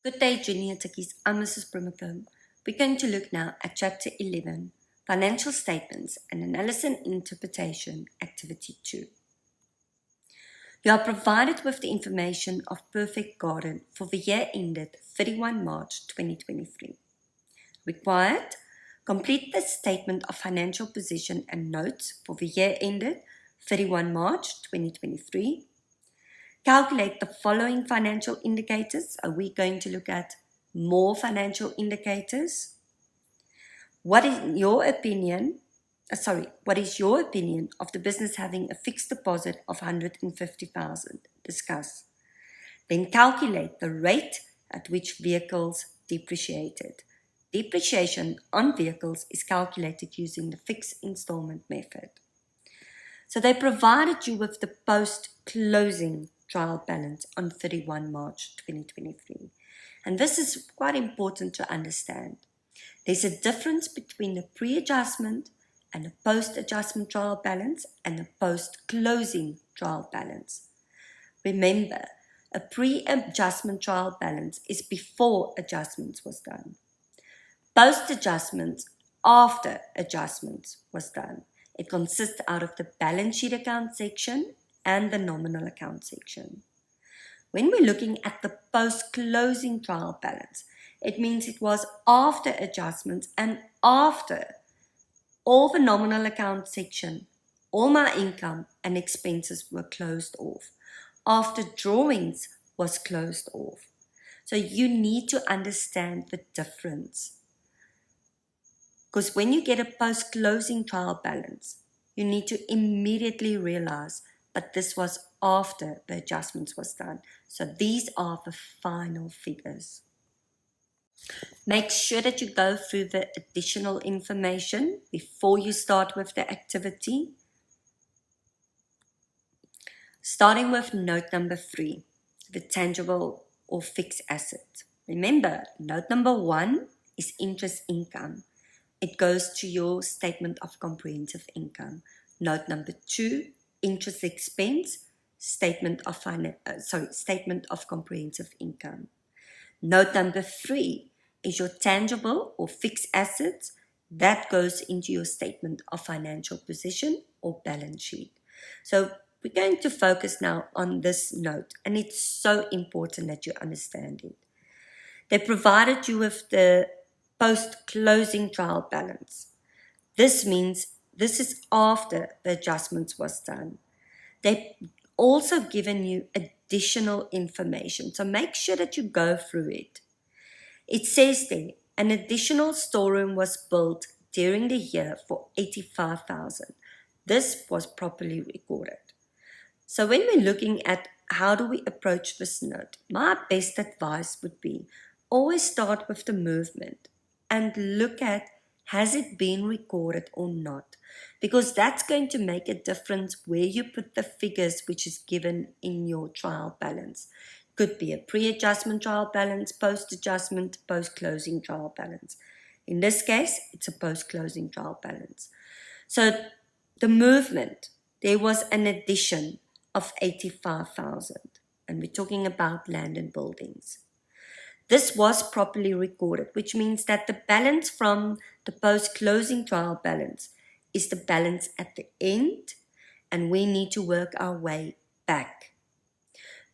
Good day, Junior Tikkies. I'm Mrs. Primacombe. We're going to look now at Chapter 11, Financial Statements and Analysis and Interpretation, Activity 2. You are provided with the information of Perfect Garden for the year ended 31 March 2023. Required: complete the Statement of Financial Position and Notes for the year ended 31 March 2023. Calculate the following financial indicators. Are we going to look at more financial indicators? What is your opinion of the business having a fixed deposit of 150,000? Discuss. Then calculate the rate at which vehicles depreciated. Depreciation on vehicles is calculated using the fixed installment method. So they provided you with the post-closing trial balance on 31 March 2023. And this is quite important to understand. There's a difference between a pre-adjustment and a post-adjustment trial balance and a post-closing trial balance. Remember, a pre-adjustment trial balance is before adjustments was done. Post-adjustments, after adjustments was done. It consists out of the balance sheet account section and the nominal account section. When we're looking at the post-closing trial balance, it means it was after adjustments and after all the nominal account section, all my income and expenses were closed off, after drawings was closed off. So you need to understand the difference. Because when you get a post-closing trial balance, you need to immediately realize, but this was after the adjustments was done. So these are the final figures. Make sure that you go through the additional information before you start with the activity. Starting with note number 3, the tangible or fixed asset. Remember, note number 1 is interest income. It goes to your statement of comprehensive income. Note number 2, interest expense, statement of comprehensive income. Note number 3 is your tangible or fixed assets. That goes into your statement of financial position or balance sheet. So we're going to focus now on this note, and it's so important that you understand it. They provided you with the post-closing trial balance. This means this is after the adjustments was done. They've also given you additional information, so make sure that you go through it. It says there, an additional storeroom was built during the year for 85,000. This was properly recorded. So when we're looking at how do we approach this note, my best advice would be always start with the movement and look at, has it been recorded or not? Because that's going to make a difference where you put the figures which is given in your trial balance. Could be a pre-adjustment trial balance, post-adjustment, post-closing trial balance. In this case, it's a post-closing trial balance. So the movement, there was an addition of 85,000, and we're talking about land and buildings. This was properly recorded, which means that the balance from the post-closing trial balance is the balance at the end, and we need to work our way back.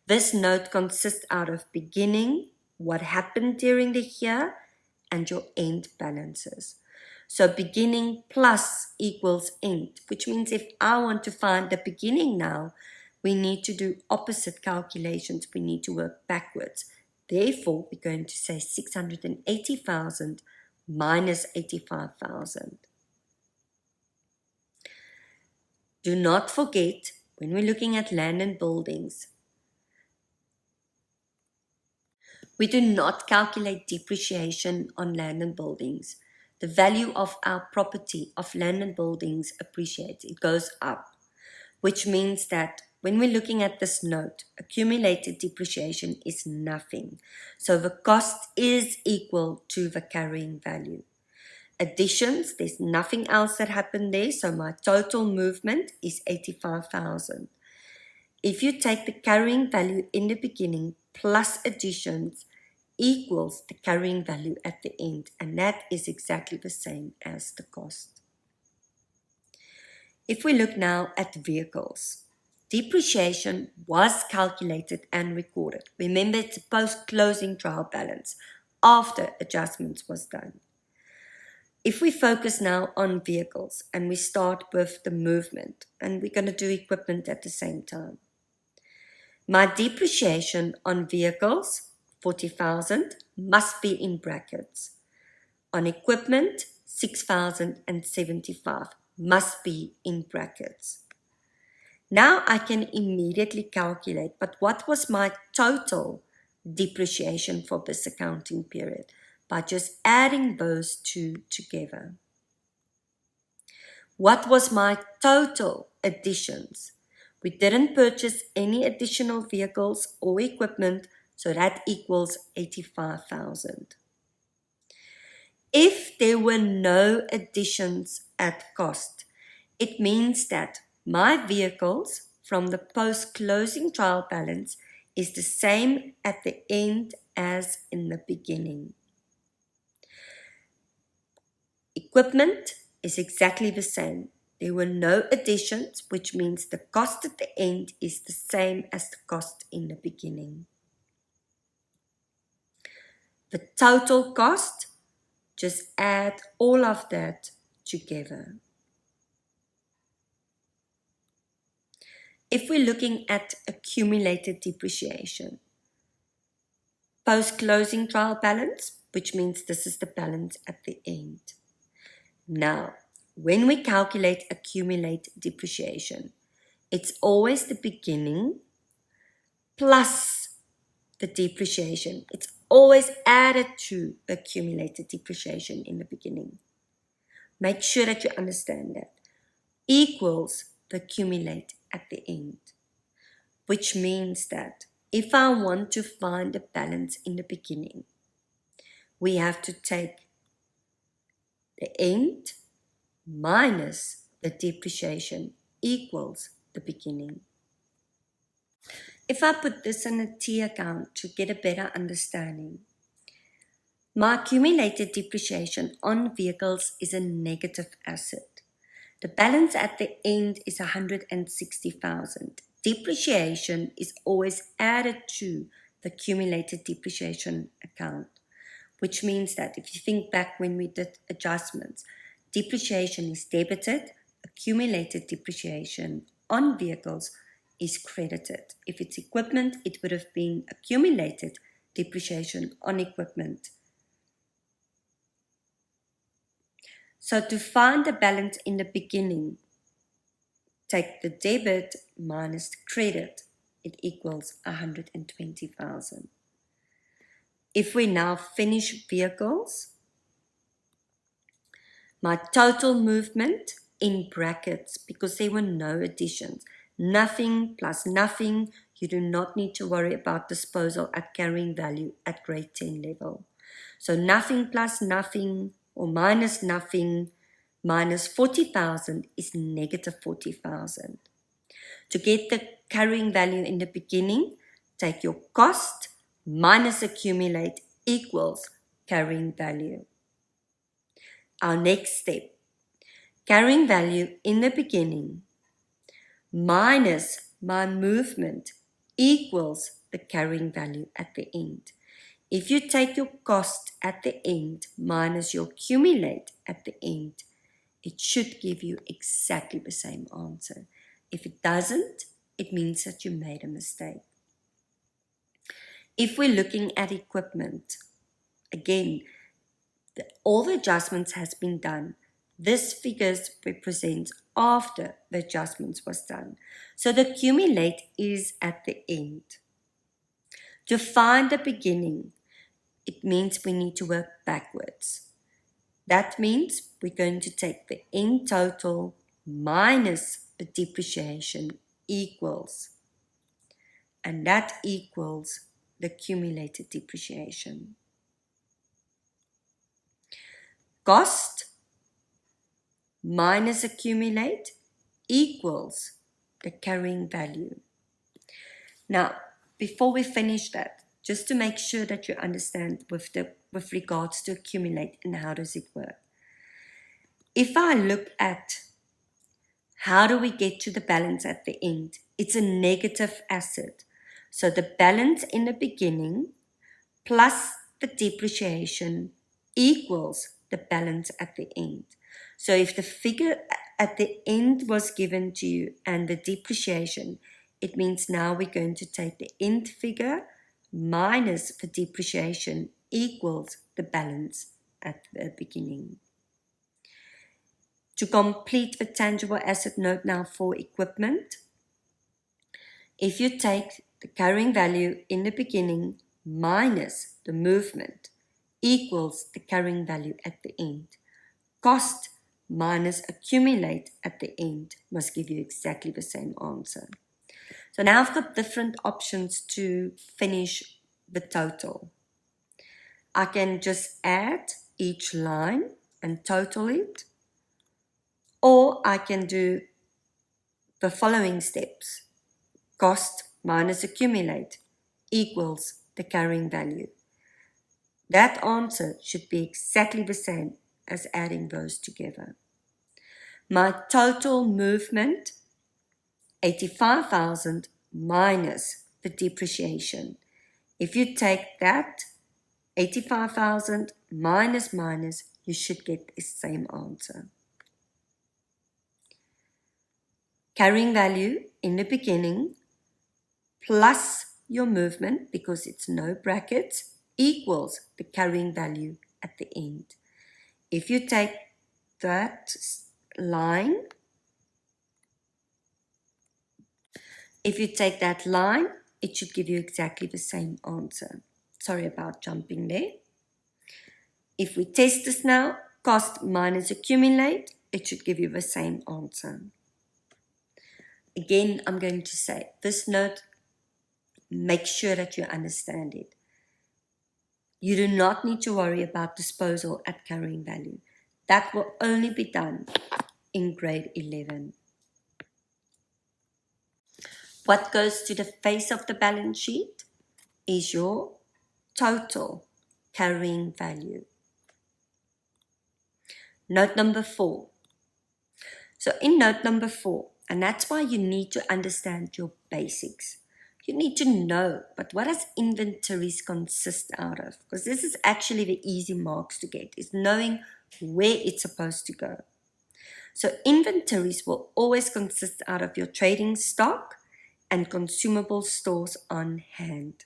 This note consists out of beginning, what happened during the year, and your end balances. So beginning plus equals end, which means if I want to find the beginning now, we need to do opposite calculations. We need to work backwards. Therefore, we're going to say 680,000 minus 85,000. Do not forget, when we're looking at land and buildings, we do not calculate depreciation on land and buildings. The value of our property, of land and buildings, appreciates. It goes up, which means that when we're looking at this note, accumulated depreciation is nothing. So the cost is equal to the carrying value. Additions, there's nothing else that happened there, so my total movement is 85,000. If you take the carrying value in the beginning plus additions, equals the carrying value at the end, and that is exactly the same as the cost. If we look now at vehicles, depreciation was calculated and recorded. Remember, it's a post-closing trial balance after adjustments was done. If we focus now on vehicles and we start with the movement, and we're going to do equipment at the same time. My depreciation on vehicles, 40,000, must be in brackets. On equipment, 6,075 must be in brackets. Now I can immediately calculate, but what was my total depreciation for this accounting period? By just adding those two together. What was my total additions? We didn't purchase any additional vehicles or equipment, so that equals 85,000. If there were no additions at cost, it means that my vehicles from the post-closing trial balance is the same at the end as in the beginning. Equipment is exactly the same. There were no additions, which means the cost at the end is the same as the cost in the beginning. The total cost, just add all of that together. If we're looking at accumulated depreciation, post-closing trial balance, which means this is the balance at the end. Now, when we calculate accumulate depreciation, it's always the beginning plus the depreciation. It's always added to the accumulated depreciation in the beginning. Make sure that you understand that. Equals the accumulate at the end, which means that if I want to find a balance in the beginning, we have to take the end minus the depreciation equals the beginning. If I put this in a T account to get a better understanding, my accumulated depreciation on vehicles is a negative asset. The balance at the end is 160,000. Depreciation is always added to the accumulated depreciation account, which means that if you think back when we did adjustments, depreciation is debited, accumulated depreciation on vehicles is credited. If it's equipment, it would have been accumulated depreciation on equipment. So to find the balance in the beginning, take the debit minus the credit, it equals 120,000. If we now finish vehicles, my total movement in brackets, because there were no additions, nothing plus nothing, you do not need to worry about disposal at carrying value at grade 10 level. So nothing plus nothing or minus nothing minus 40,000 is negative 40,000. To get the carrying value in the beginning, take your cost minus accumulate equals carrying value. Our next step, carrying value in the beginning minus my movement equals the carrying value at the end. If you take your cost at the end minus your accumulate at the end, it should give you exactly the same answer. If it doesn't, it means that you made a mistake. If we're looking at equipment, again, all the adjustments has been done. This figures represents after the adjustments was done. So the accumulate is at the end. To find the beginning, it means we need to work backwards. That means we're going to take the end total minus the depreciation equals, and that equals the accumulated depreciation. Cost minus accumulate equals the carrying value. Now, before we finish that, just to make sure that you understand with regards to accumulate and how does it work. If I look at how do we get to the balance at the end, it's a negative asset. So the balance in the beginning plus the depreciation equals the balance at the end. So if the figure at the end was given to you and the depreciation, it means now we're going to take the end figure minus the depreciation equals the balance at the beginning. To complete the tangible asset note now for equipment, if you take the carrying value in the beginning minus the movement equals the carrying value at the end. Cost minus accumulate at the end must give you exactly the same answer. So now I've got different options to finish the total. I can just add each line and total it, or I can do the following steps. Cost minus accumulate equals the carrying value. That answer should be exactly the same as adding those together. My total movement, 85,000 minus the depreciation. If you take that 85,000 minus, you should get the same answer. Carrying value in the beginning plus your movement, because it's no brackets, equals the carrying value at the end. If you take that line, it should give you exactly the same answer. Sorry about jumping there. If we test this now, cost minus accumulate, it should give you the same answer. Again, I'm going to say this note, make sure that you understand it. You do not need to worry about disposal at carrying value. That will only be done in grade 11. What goes to the face of the balance sheet is your total carrying value. Note number 4. So in note number 4, and that's why you need to understand your basics. You need to know, but what does inventories consist out of? Because this is actually the easy marks to get, is knowing where it's supposed to go. So inventories will always consist out of your trading stock and consumable stores on hand.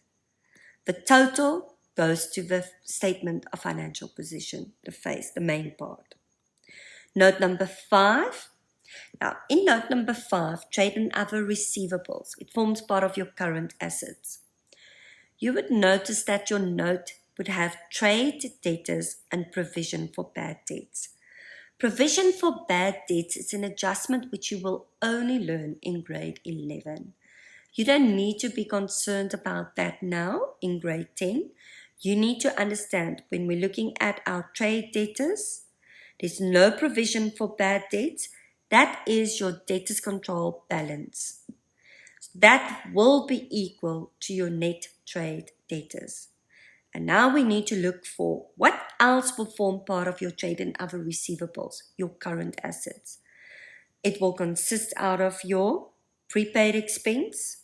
The total goes to the statement of financial position, the face, the main part. Note number 5. Now, in note number 5, trade and other receivables, it forms part of your current assets. You would notice that your note would have trade debtors and provision for bad debts. Provision for bad debts is an adjustment which you will only learn in grade 11. You don't need to be concerned about that now in grade 10. You need to understand when we're looking at our trade debtors, there's no provision for bad debts. That is your debtors control balance. That will be equal to your net trade debtors. And now we need to look for what else will form part of your trade and other receivables, your current assets. It will consist out of your prepaid expense,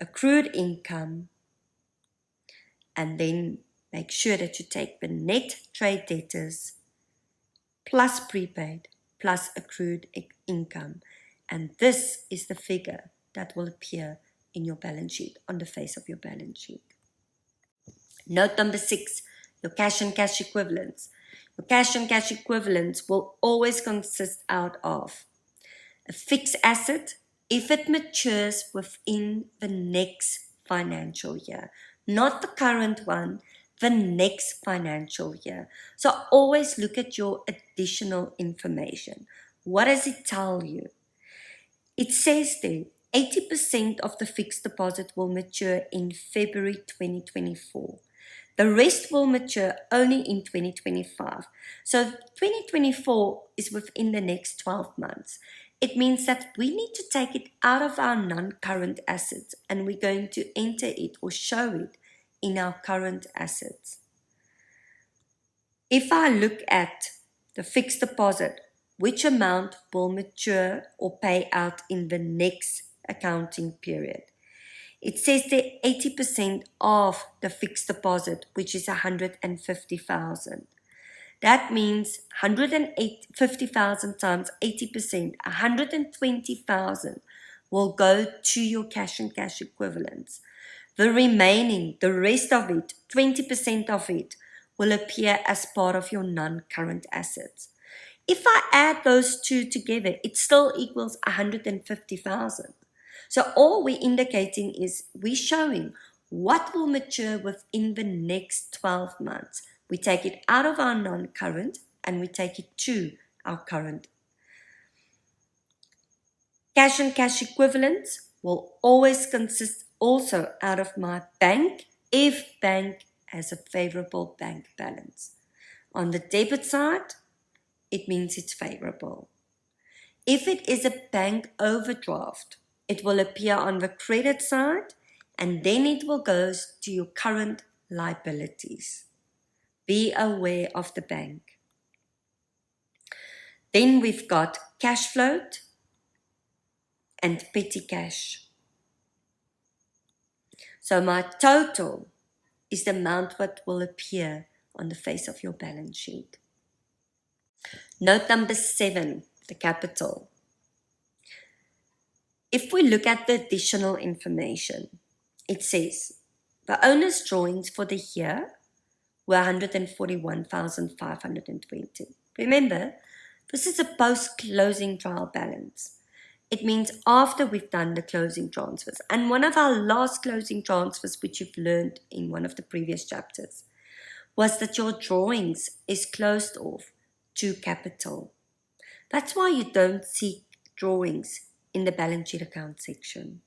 accrued income, and then make sure that you take the net trade debtors plus prepaid plus accrued income. And this is the figure that will appear in your balance sheet, on the face of your balance sheet. Note number 6, your cash and cash equivalents. Your cash and cash equivalents will always consist out of a fixed asset if it matures within the next financial year, not the current one, the next financial year. So always look at your additional information. What does it tell you? It says there, 80% of the fixed deposit will mature in February 2024. The rest will mature only in 2025. So 2024 is within the next 12 months. It means that we need to take it out of our non-current assets and we're going to enter it or show it in our current assets. If I look at the fixed deposit, which amount will mature or pay out in the next accounting period? It says that 80% of the fixed deposit, which is 150,000. That means 150,000 times 80%, 120,000 will go to your cash and cash equivalents. The remaining, the rest of it, 20% of it, will appear as part of your non-current assets. If I add those two together, it still equals 150,000. So all we're indicating is we're showing what will mature within the next 12 months. We take it out of our non-current and we take it to our current. Cash and cash equivalents will always consist also out of my bank if bank has a favorable bank balance. On the debit side, it means it's favorable. If it is a bank overdraft, it will appear on the credit side and then it will go to your current liabilities. Be aware of the bank. Then we've got cash float and petty cash. So my total is the amount that will appear on the face of your balance sheet. Note number 7, the capital. If we look at the additional information, it says the owner's drawings for the year were 141,520. Remember, this is a post-closing trial balance. It means after we've done the closing transfers. And one of our last closing transfers, which you've learned in one of the previous chapters, was that your drawings is closed off to capital. That's why you don't see drawings in the balance sheet account section.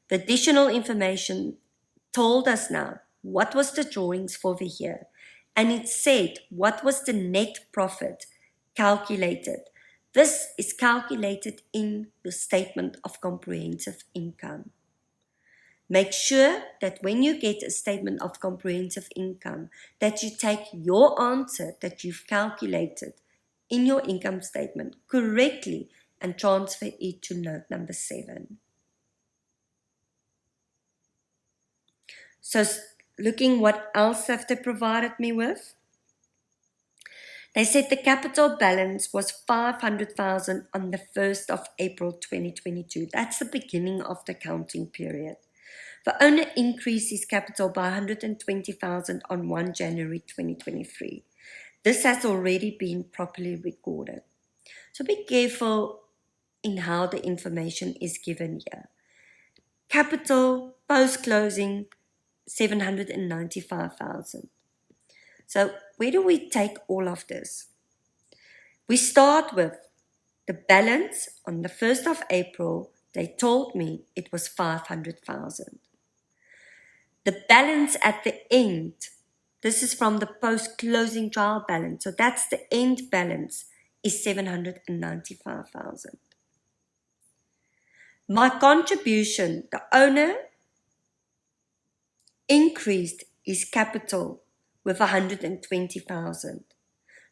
The additional information told us now what was the drawings for the year, and it said what was the net profit calculated. This is calculated in the statement of comprehensive income. Make sure that when you get a statement of comprehensive income, that you take your answer that you've calculated in your income statement correctly and transfer it to note number 7. So looking what else have they provided me with? They said the capital balance was 500,000 on the 1st of April 2022. That's the beginning of the counting period. The owner increased his capital by 120,000 on 1 January 2023. This has already been properly recorded. So be careful in how the information is given here. Capital post-closing 795,000. So where do we take all of this? We start with the balance on the 1st of April. They told me it was 500,000. The balance at the end, this is from the post-closing trial balance, so that's the end balance, is 795,000. My contribution, the owner increased his capital with 120,000.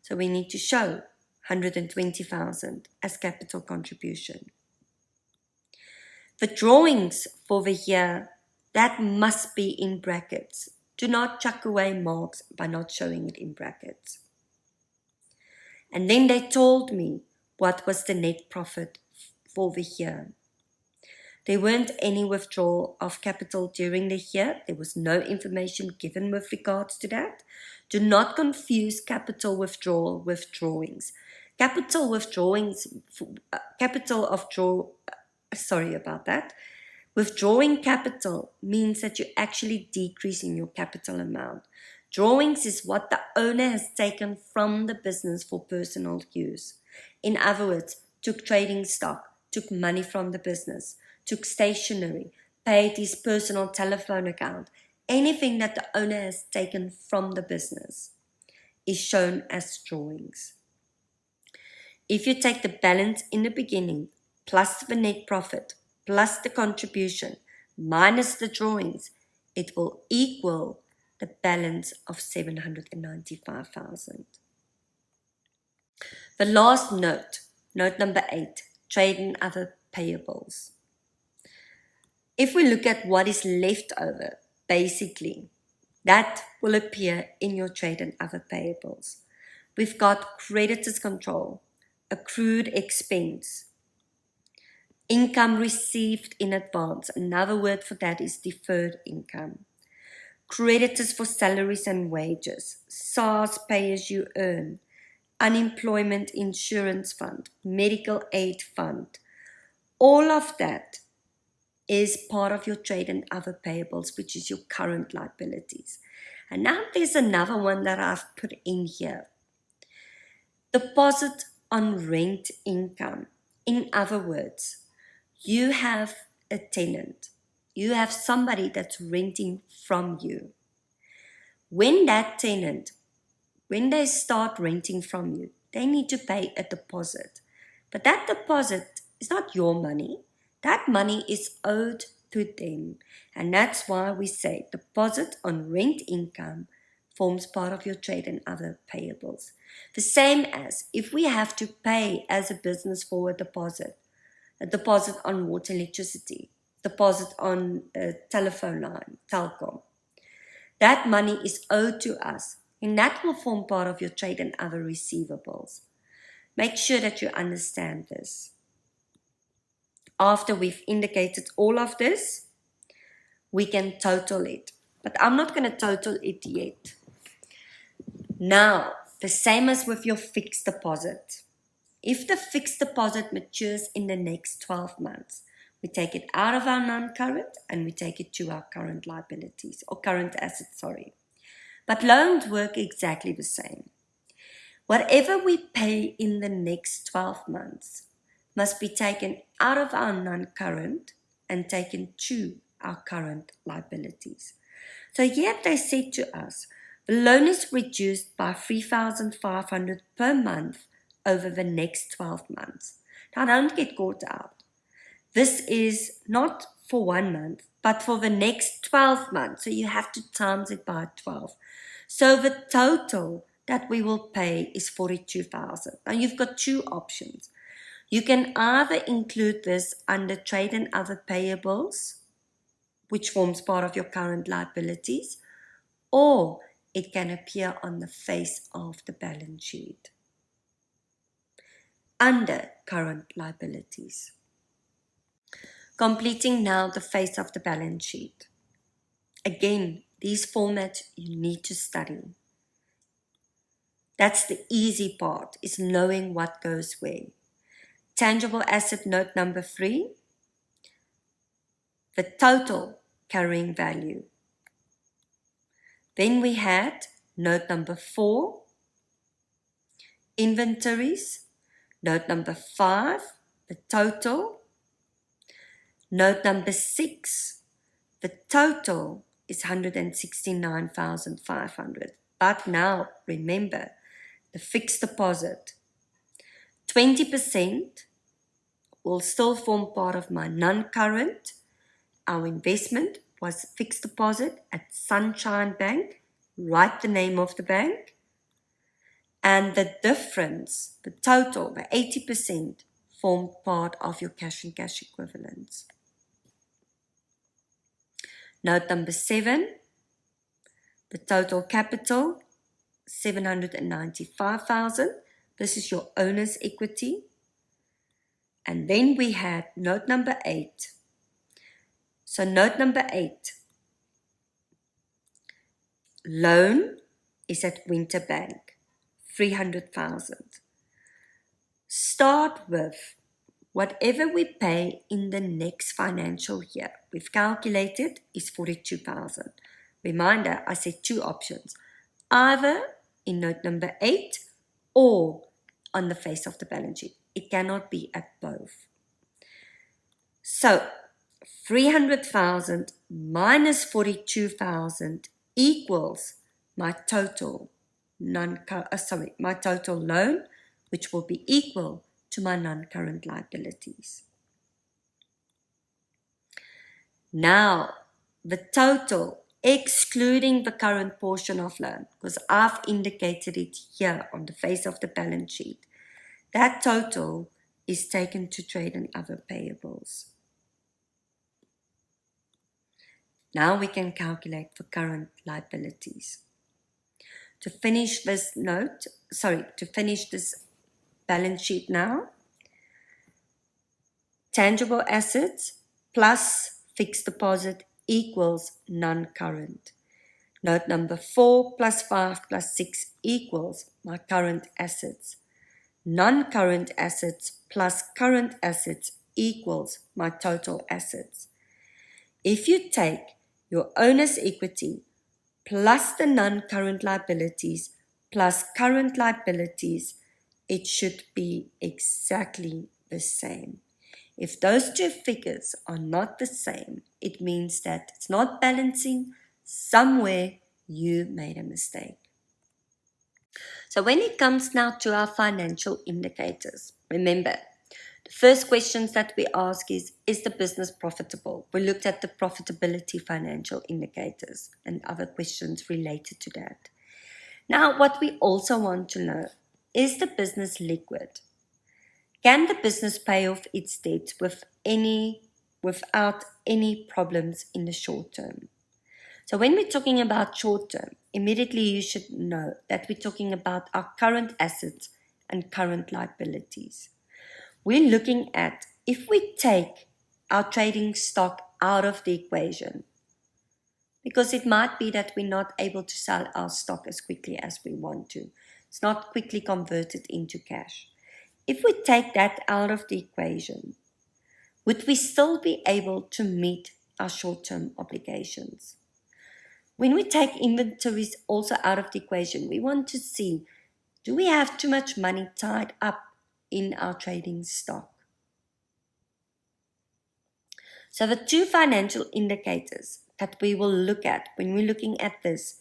So we need to show 120,000 as capital contribution. The drawings for the year, that must be in brackets. Do not chuck away marks by not showing it in brackets. And then they told me what was the net profit for the year. There weren't any withdrawal of capital during the year. There was no information given with regards to that. Do not confuse capital withdrawal with drawings. Capital withdrawings, sorry about that. Withdrawing capital means that you're actually decreasing your capital amount. Drawings is what the owner has taken from the business for personal use. In other words, took trading stock, took money from the business, took stationery, paid his personal telephone account. Anything that the owner has taken from the business is shown as drawings. If you take the balance in the beginning plus the net profit plus the contribution minus the drawings, it will equal the balance of 795,000. The last note, note number 8, trade and other payables. If we look at what is left over, basically, that will appear in your trade and other payables. We've got creditors control, accrued expense, income received in advance. Another word for that is deferred income. Creditors for salaries and wages, SARS pay as you earn, unemployment insurance fund, medical aid fund. All of that is part of your trade and other payables, which is your current liabilities. And now there's another one that I've put in here. Deposit on rent income. In other words, you have a tenant. You have somebody that's renting from you. When that tenant, when they start renting from you, they need to pay a deposit. But that deposit is not your money. That money is owed to them. And that's why we say deposit on rent income forms part of your trade and other payables. The same as if we have to pay as a business for a deposit on water, electricity, deposit on a telephone line, telecom. That money is owed to us, and that will form part of your trade and other receivables. Make sure that you understand this. After we've indicated all of this, we can total it. But I'm not going to total it yet. Now, the same as with your fixed deposit. If the fixed deposit matures in the next 12 months, we take it out of our non-current and we take it to our current liabilities, or current assets, sorry. But loans work exactly the same. Whatever we pay in the next 12 months must be taken out of our non-current and taken to our current liabilities. So yet they said to us, the loan is reduced by 3,500 per month over the next 12 months. Now don't get caught out. This is not for 1 month, but for the next 12 months. So you have to times it by 12. So the total that we will pay is 42,000. Now you've got two options. You can either include this under trade and other payables, which forms part of your current liabilities, or it can appear on the face of the balance sheet under current liabilities. Completing now the face of the balance sheet. Again, these formats you need to study. That's the easy part, is knowing what goes where. Tangible asset note number 3, the total carrying value. Then we had note number 4, inventories. Note number 5, the total. Note number 6, the total is 169,500. But now remember, the fixed deposit, 20% will still form part of my non-current. Our investment was fixed deposit at Sunshine Bank. Write the name of the bank. And the difference, the total, the 80%, formed part of your cash and cash equivalents. Note number 7, the total capital, 795,000. This is your owner's equity. And then we had note number 8. So note number 8, loan is at Winter Bank, 300,000. Start with whatever we pay in the next financial year. We've calculated is 42,000. Reminder, I said two options, either in note number 8 or on the face of the balance sheet. It cannot be at both. So 300,000 minus 42,000 equals my total my total loan, which will be equal to my non-current liabilities. Now, the total, excluding the current portion of loan, because I've indicated it here on the face of the balance sheet, that total is taken to trade and other payables. Now we can calculate for current liabilities. To finish this balance sheet now, tangible assets plus fixed deposit equals non-current. Note number 4 plus 5 plus 6 equals my current assets. Non-current assets plus current assets equals my total assets. If you take your owner's equity plus the non-current liabilities plus current liabilities, it should be exactly the same. If those two figures are not the same, it means that it's not balancing. Somewhere you made a mistake. So when it comes now to our financial indicators, remember, the first questions that we ask is the business profitable? We looked at the profitability financial indicators and other questions related to that. Now, what we also want to know, is the business liquid? Can the business pay off its debts without any problems in the short term? So when we're talking about short term, immediately you should know that we're talking about our current assets and current liabilities. We're looking at if we take our trading stock out of the equation, because it might be that we're not able to sell our stock as quickly as we want to. It's not quickly converted into cash. If we take that out of the equation, would we still be able to meet our short-term obligations? When we take inventories also out of the equation, we want to see, do we have too much money tied up in our trading stock? So the two financial indicators that we will look at when we're looking at this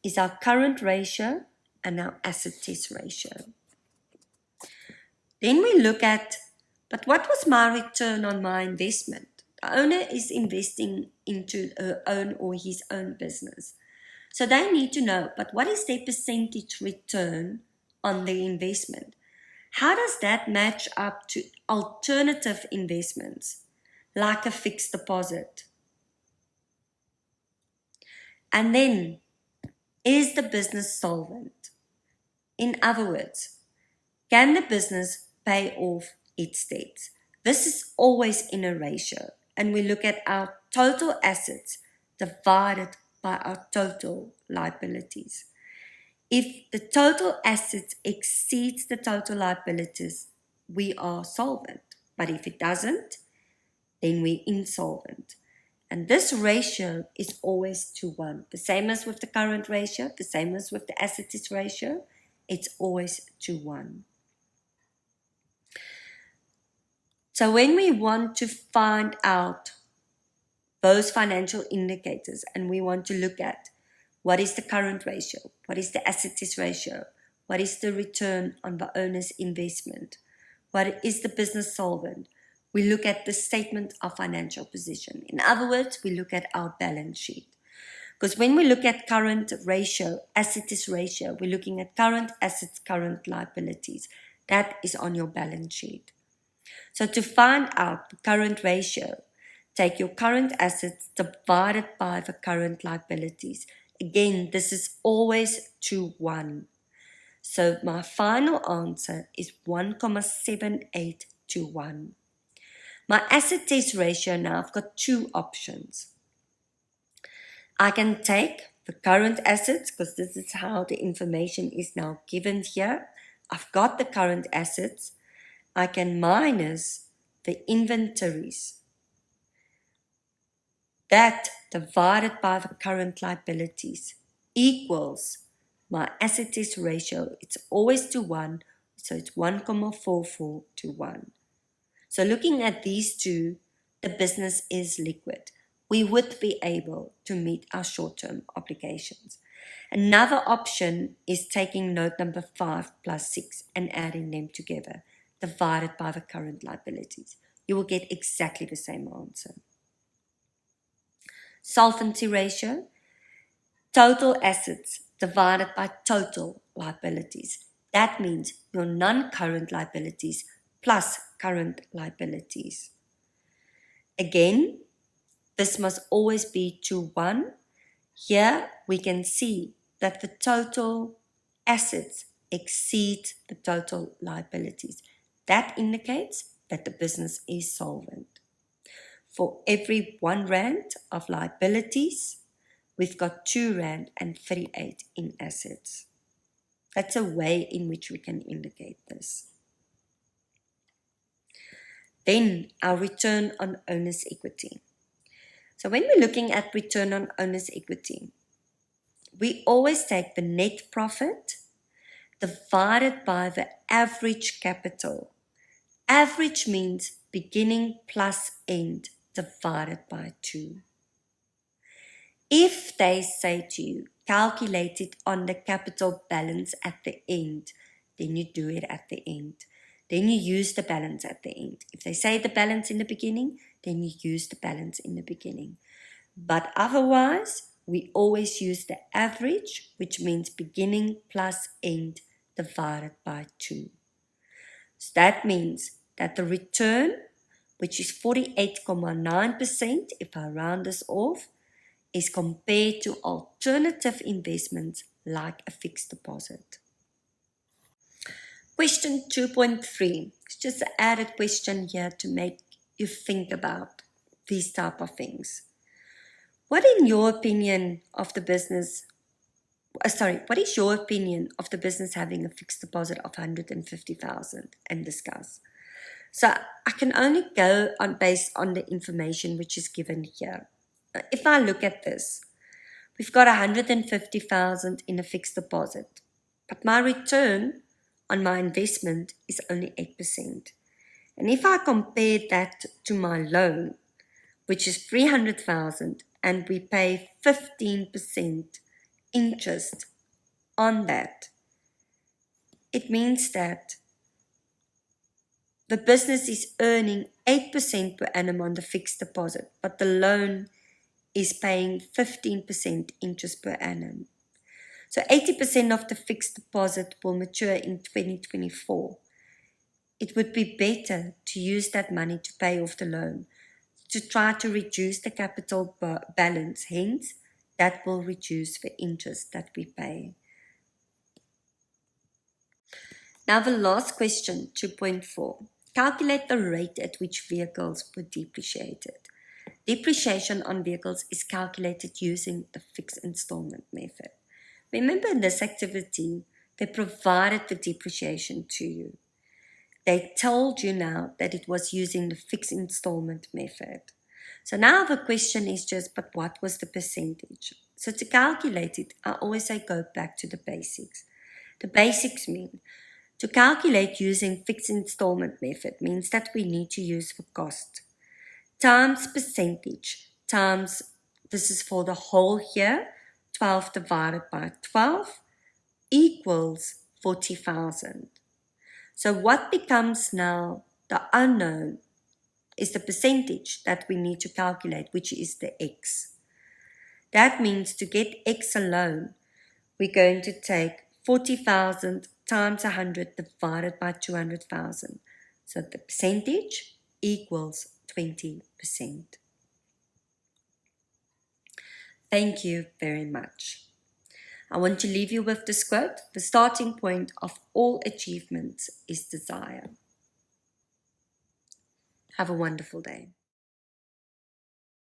is our current ratio and our asset test ratio. Then we look at, but what was my return on my investment? The owner is investing into her own or his own business. So they need to know, but what is their percentage return on their investment? How does that match up to alternative investments, like a fixed deposit? And then, is the business solvent? In other words, can the business pay off its debts? This is always in a ratio, and we look at our total assets divided by our total liabilities. If the total assets exceeds the total liabilities, we are solvent. But if it doesn't, then we're insolvent. And this ratio is always 2:1. The same as with the current ratio, the same as with the assets ratio, it's always 2:1. So when we want to find out those financial indicators and we want to look at what is the current ratio, what is the assets ratio, what is the return on the owner's investment, what is the business solvent, we look at the statement of financial position. In other words, we look at our balance sheet. Because when we look at current ratio, assets ratio, we're looking at current assets, current liabilities. That is on your balance sheet. So to find out the current ratio, take your current assets divided by the current liabilities. Again, this is always 2:1. So my final answer is 1,78 to 1. My asset test ratio now, I've got two options. I can take the current assets, because this is how the information is now given here. I've got the current assets. I can minus the inventories. That divided by the current liabilities equals my asset test ratio. It's always 2:1, so it's 1,44 to 1. So looking at these two, the business is liquid. We would be able to meet our short-term obligations. Another option is taking note number 5 plus 6 and adding them together, divided by the current liabilities. You will get exactly the same answer. Solvency ratio, total assets divided by total liabilities. That means your non-current liabilities plus current liabilities. Again, this must always be to 1. Here we can see that the total assets exceed the total liabilities. That indicates that the business is solvent. For every 1 rand of liabilities, we've got 2 rand and 38 in assets. That's a way in which we can indicate this. Then our return on owner's equity. So when we're looking at return on owner's equity, we always take the net profit divided by the average capital. Average means beginning plus end divided by 2. If they say to you, calculate it on the capital balance at the end, then you do it at the end. Then you use the balance at the end. If they say the balance in the beginning, then you use the balance in the beginning. But otherwise, we always use the average, which means beginning plus end divided by 2. So that means that the return, which is 48.9%, if I round this off, is compared to alternative investments like a fixed deposit. Question 2.3. It's just an added question here to make you think about these type of things. What in your opinion of the business, what is your opinion of the business having a fixed deposit of 150,000 and discuss? So I can only go on based on the information which is given here. If I look at this, we've got 150,000 in a fixed deposit, but my return on my investment is only 8%. And if I compare that to my loan, which is 300,000, and we pay 15% interest on that, it means that the business is earning 8% per annum on the fixed deposit, but the loan is paying 15% interest per annum. So 80% of the fixed deposit will mature in 2024. It would be better to use that money to pay off the loan, to try to reduce the capital balance. Hence, that will reduce the interest that we pay. Now the last question, 2.4. Calculate the rate at which vehicles were depreciated. Depreciation on vehicles is calculated using the fixed installment method. Remember, in this activity, they provided the depreciation to you. They told you now that it was using the fixed installment method. So now the question is just, but what was the percentage? So to calculate it, I always say go back to the basics. The basics mean to calculate using fixed installment method means that we need to use the cost times percentage times, this is for the whole year, 12 divided by 12 equals 40,000. So what becomes now the unknown is the percentage that we need to calculate, which is the X. That means to get X alone, we're going to take 40,000 times 100 divided by 200,000. So the percentage equals 20%. Thank you very much. I want to leave you with this quote: the starting point of all achievements is desire. Have a wonderful day.